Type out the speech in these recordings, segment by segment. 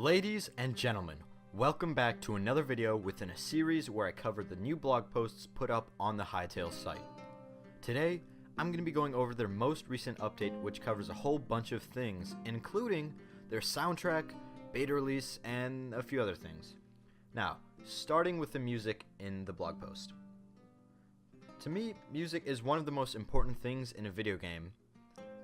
Ladies and gentlemen, welcome back to another video within a series where I cover the new blog posts put up on the Hytale site. Today, I'm going to be going over their most recent update, which covers a whole bunch of things, including their soundtrack, beta release, and a few other things. Now, starting with the music in the blog post. To me, music is one of the most important things in a video game,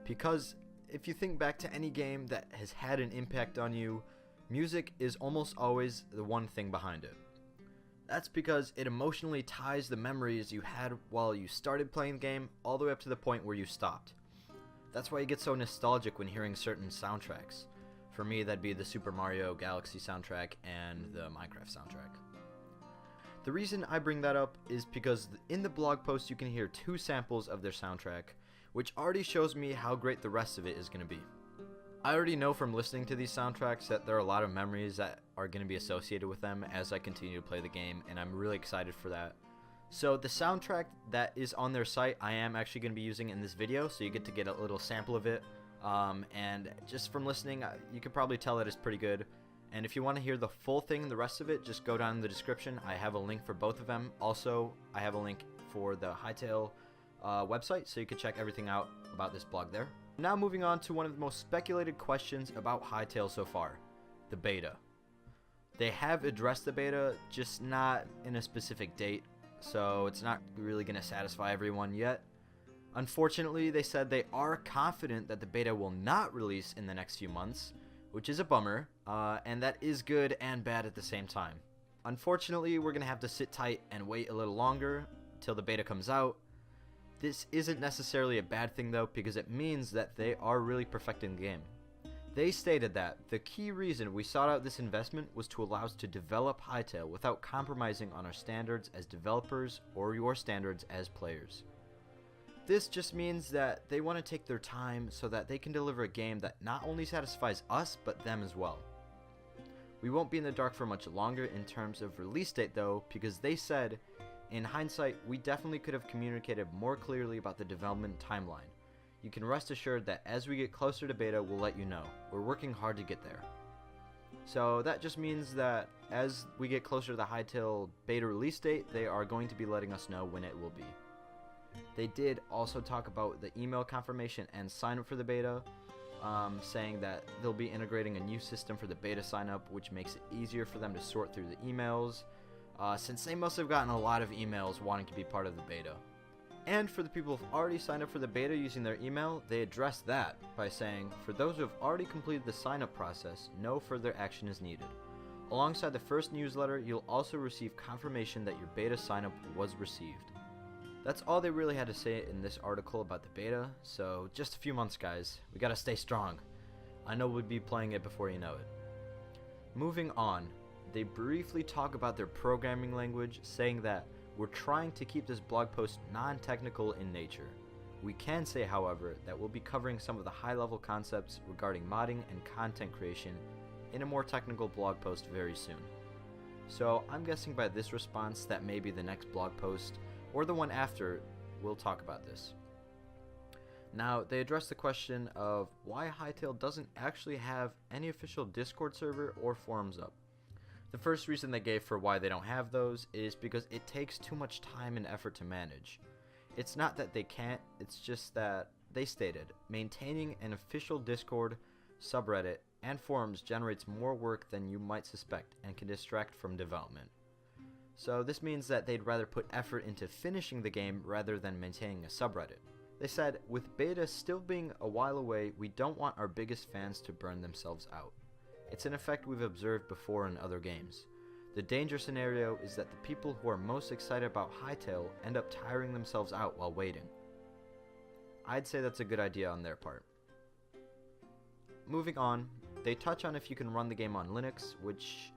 because if you think back to any game that has had an impact on you, music is almost always the one thing behind it. That's because it emotionally ties the memories you had while you started playing the game all the way up to the point where you stopped. That's why you get so nostalgic when hearing certain soundtracks. For me, that'd be the Super Mario Galaxy soundtrack and the Minecraft soundtrack. The reason I bring that up is because in the blog post you can hear 2 samples of their soundtrack, which already shows me how great the rest of it is going to be. I already know from listening to these soundtracks that there are a lot of memories that are going to be associated with them as I continue to play the game, and I'm really excited for that. So the soundtrack that is on their site, I am actually going to be using in this video, so you get to get a little sample of it. And just from listening, you can probably tell that it's pretty good. And if you want to hear the full thing, the rest of it, just go down in the description. I have a link for both of them. Also, I have a link for the Hytale website, so you can check everything out about this blog there. Now moving on to one of the most speculated questions about Hytale so far, the beta. They have addressed the beta, just not in a specific date, so it's not really going to satisfy everyone yet. Unfortunately, they said they are confident that the beta will not release in the next few months, which is a bummer, and that is good and bad at the same time. Unfortunately, we're going to have to sit tight and wait a little longer till the beta comes out. This isn't necessarily a bad thing though, because it means that they are really perfecting the game. They stated that the key reason we sought out this investment was to allow us to develop Hytale without compromising on our standards as developers or your standards as players. This just means that they want to take their time so that they can deliver a game that not only satisfies us, but them as well. We won't be in the dark for much longer in terms of release date though, because they said, in hindsight, we definitely could have communicated more clearly about the development timeline. You can rest assured that as we get closer to beta, we'll let you know. We're working hard to get there. So that just means that as we get closer to the Hytale beta release date, they are going to be letting us know when it will be. They did also talk about the email confirmation and sign up for the beta, saying that they'll be integrating a new system for the beta sign up, which makes it easier for them to sort through the emails, since they must have gotten a lot of emails wanting to be part of the beta. And for the people who've already signed up for the beta using their email, they addressed that by saying, for those who have already completed the sign up process, no further action is needed. Alongside the first newsletter, you'll also receive confirmation that your beta sign up was received. That's all they really had to say in this article about the beta, so just a few months guys, we gotta stay strong. I know we'll be playing it before you know it. Moving on, they briefly talk about their programming language, saying that we're trying to keep this blog post non-technical in nature. We can say, however, that we'll be covering some of the high-level concepts regarding modding and content creation in a more technical blog post very soon. So I'm guessing by this response that maybe the next blog post, or the one after, will talk about this. Now, they address the question of why Hytale doesn't actually have any official Discord server or forums up. The first reason they gave for why they don't have those is because it takes too much time and effort to manage. It's not that they can't, it's just that, they stated, maintaining an official Discord, subreddit, and forums generates more work than you might suspect and can distract from development. So this means that they'd rather put effort into finishing the game rather than maintaining a subreddit. They said, with beta still being a while away, we don't want our biggest fans to burn themselves out. It's an effect we've observed before in other games. The danger scenario is that the people who are most excited about Hytale end up tiring themselves out while waiting. I'd say that's a good idea on their part. Moving on, they touch on if you can run the game on Linux, which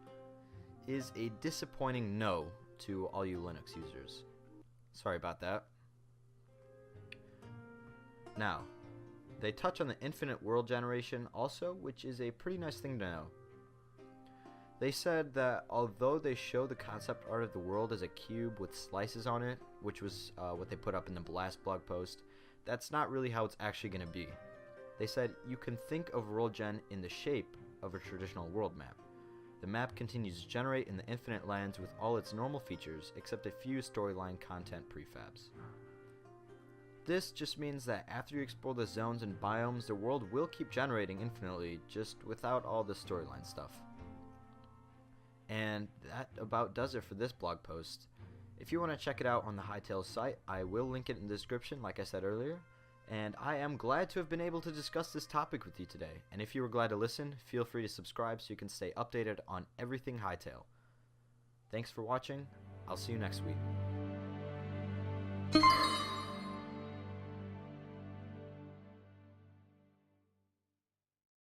is a disappointing no to all you Linux users. Sorry about that. Now, they touch on the infinite world generation also, which is a pretty nice thing to know. They said that although they show the concept art of the world as a cube with slices on it, which was what they put up in the last blog post, that's not really how it's actually going to be. They said you can think of world gen in the shape of a traditional world map. The map continues to generate in the infinite lands with all its normal features, except a few storyline content prefabs. This just means that after you explore the zones and biomes, the world will keep generating infinitely, just without all the storyline stuff. And that about does it for this blog post. If you want to check it out on the Hytale site, I will link it in the description like I said earlier. And I am glad to have been able to discuss this topic with you today. And if you were glad to listen, feel free to subscribe so you can stay updated on everything Hytale. Thanks for watching. I'll see you next week.